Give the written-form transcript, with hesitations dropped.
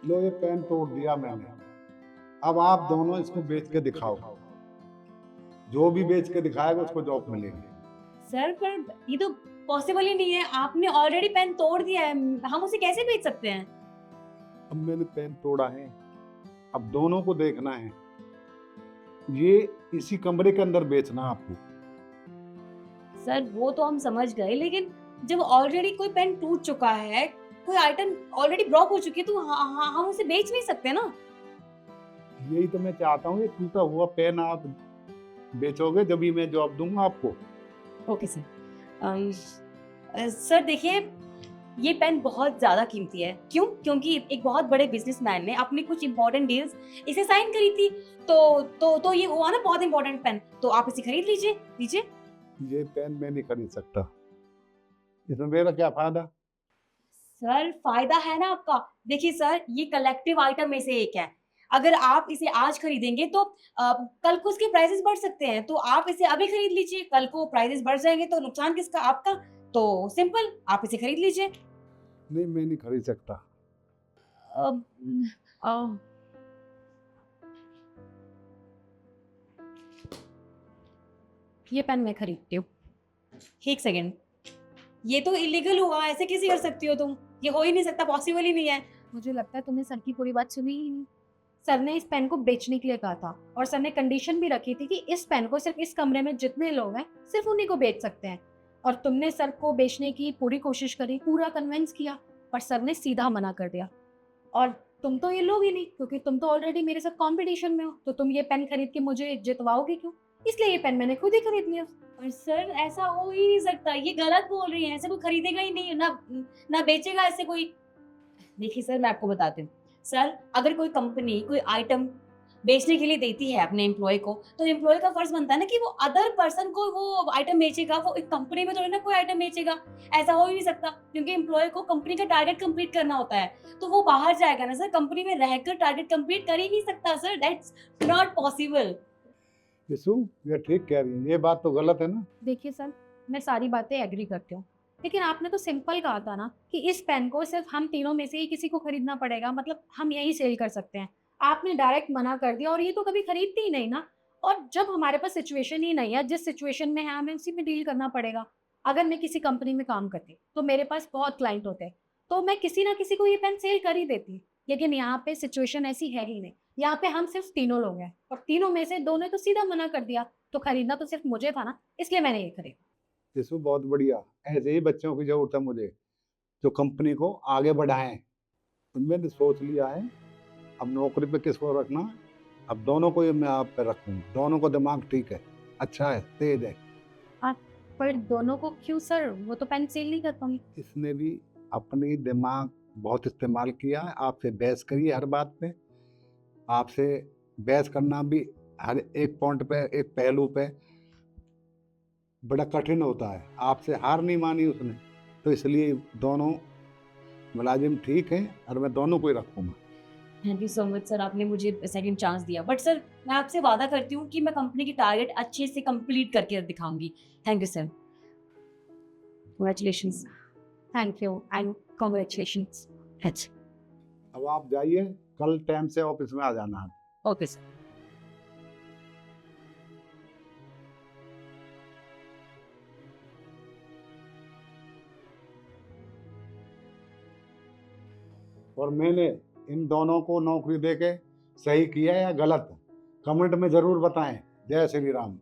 लो ये पेन तोड़ दिया मैंने। अब आप दोनों इसको बेच के दिखाओ। जो भी बेच के दिखाएगा उसको जॉब मिलेगी। सर पर ये तो पॉसिबल ही नहीं है, आपने ऑलरेडी पेन तोड़ दिया है, हम उसे कैसे बेच सकते हैं? अब मैंने पेन तोड़ा है, अब दोनों को देखना है। ये इसी कमरे के अंदर बेचना है आपको। सर वो तो हम समझ गए, लेकिन जब ऑलरेडी कोई पेन टूट चुका है, कोई आइटम ऑलरेडी ब्लॉक हो चुकी है, तो हम उसे बेच नहीं सकते ना। यही तो मैं चाहता हूँ, ये टूटा हुआ पेन आप बेचोगे जब ही मैं जॉब दूंगा आपको। Okay sir. अम, सर देखिए, ये पेन बहुत ज़्यादा कीमती है। क्यों? क्योंकि एक बहुत बड़े बिज़नेसमैन ने अपनी कुछ इम्पोर्टेंट डील्स इसे साइन करी थी। तो ये हुआ ना बहुत इम्पोर्टेंट पेन, तो आप इसे खरीद लीजिए, लीजिए। ये पेन मैं नहीं खरीद सकता, इसमें मेरा क्या फायदा। सर फ़ायदा है ना आपका। देखिए सर, ये कलेक्टिव आइटम में से एक है। अगर आप इसे आज खरीदेंगे तो कल को उसके प्राइसेज़ बढ़ सकते हैं। तो आप इसे अभी खरीद लीजिए, कल को प्राइसेज़ बढ़ जाएँगे तो नुकसान किसका? आपका। तो सिंपल, आप इसे खरीद लीजिए। नहीं, मैं नहीं खरीद सकता। अब अ ये पेन मैं खरीदती हूँ। 1 सेकंड, ये तो इल्लीगल हुआ, ऐसे कैसे कर सकती हो तुम? ये हो ही नहीं सकता, पॉसिबल ही नहीं है। मुझे लगता है तुमने सर की पूरी बात सुनी ही नहीं। सर ने इस पेन को बेचने के लिए कहा था और सर ने कंडीशन भी रखी थी कि इस पेन को सिर्फ़ इस कमरे में जितने लोग हैं, सिर्फ़ उन्हीं को बेच सकते हैं। और तुमने सर को बेचने की पूरी कोशिश करी, पूरा कन्विंस किया, पर सर ने सीधा मना कर दिया। और तुम तो ये लोगी नहीं, क्योंकि तुम तो ऑलरेडी मेरे साथ कॉम्पिटिशन में हो, तो तुम ये पेन खरीद के मुझे जितवाओगे क्यों? इसलिए ये पेन मैंने खुद ही खरीद लिया। पर सर ऐसा हो ही नहीं सकता, ये गलत बोल रही हैं, ऐसे कोई खरीदेगा ही नहीं, ना बेचेगा ऐसे कोई। देखिए सर, मैं आपको बताती हूँ। सर, अगर कोई कंपनी कोई आइटम बेचने के लिए देती है अपने एम्प्लॉयी को, तो एम्प्लॉयी का फर्ज़ बनता है ना कि वो अदर पर्सन को वो आइटम बेचेगा, वो एक कंपनी में थोड़ी ना कोई आइटम बेचेगा। ऐसा हो ही नहीं सकता, क्योंकि एम्प्लॉयी को कंपनी का टारगेट कंप्लीट करना होता है। तो वो बाहर जाएगा ना सर, कंपनी में रहकर टारगेट कंप्लीट कर ही नहीं सकता सर, दैट्स नॉट पॉसिबल। यीशु, ये ठीक कह रही है, ये बात तो गलत है ना। देखिए सर, मैं सारी बातें एग्री करती हूँ। लेकिन आपने तो सिंपल कहा था ना कि इस पेन को सिर्फ़ हम तीनों में से ही किसी को खरीदना पड़ेगा, मतलब हम यही सेल कर सकते हैं। आपने डायरेक्ट मना कर दिया और ये तो कभी खरीदती ही नहीं ना। और जब हमारे पास सिचुएशन ही नहीं है, जिस सिचुएशन में है हमें उसी में डील करना पड़ेगा। अगर मैं किसी कंपनी में काम करती, तो मेरे पास बहुत क्लाइंट होते, तो मैं किसी ना किसी को ये पेन सेल कर ही देती। लेकिन यहाँ पे सिचुएशन ऐसी है ही नहीं। यहाँ पे हम सिर्फ़ तीनों लोग हैं और तीनों में से 2 ने तो सीधा मना कर दिया, तो खरीदना तो सिर्फ़ मुझे था ना, इसलिए मैंने ये खरीदा। यीशु बहुत बढ़िया, ऐसे ही बच्चों की ज़रूरत है मुझे, जो कंपनी को आगे बढ़ाएँ। तो मैंने सोच लिया है, अब नौकरी पे किसको रखना है, अब दोनों को ही मैं आप पे रखूँगा, दोनों का दिमाग ठीक है, अच्छा है, तेज़ है। हाँ, पर दोनों को क्यों सर? वो तो पेन सेल नहीं कर पाएँगे। इसने भी अपनी दिमाग बहुत इस्तेमाल किया है, आपसे बहस करी है हर बात पे, आपसे बहस करना भी हर एक पॉइंट पे, एक पहलू पे बड़ा कठिन होता है। आपसे हार नहीं मानी उसने, तो इसलिए दोनों मुलाज़िम ठीक हैं और मैं दोनों को ही रखूँगा। Thank you so much sir, आपने मुझे सेकंड चांस दिया। बट सर, मैं आपसे वादा करती हूँ कि मैं कंपनी की टारगेट अच्छे से कंप्लीट करके दिखाऊँगी। Thank you sir. Congratulations. Thank you and congratulations. अच्छा, अब आप जाइए, कल टाइम से ऑफ़िस में आ जाना। Okay sir. और मैंने इन दोनों को नौकरी देके सही किया या गलत, कमेंट में ज़रूर बताएँ। जय श्री राम।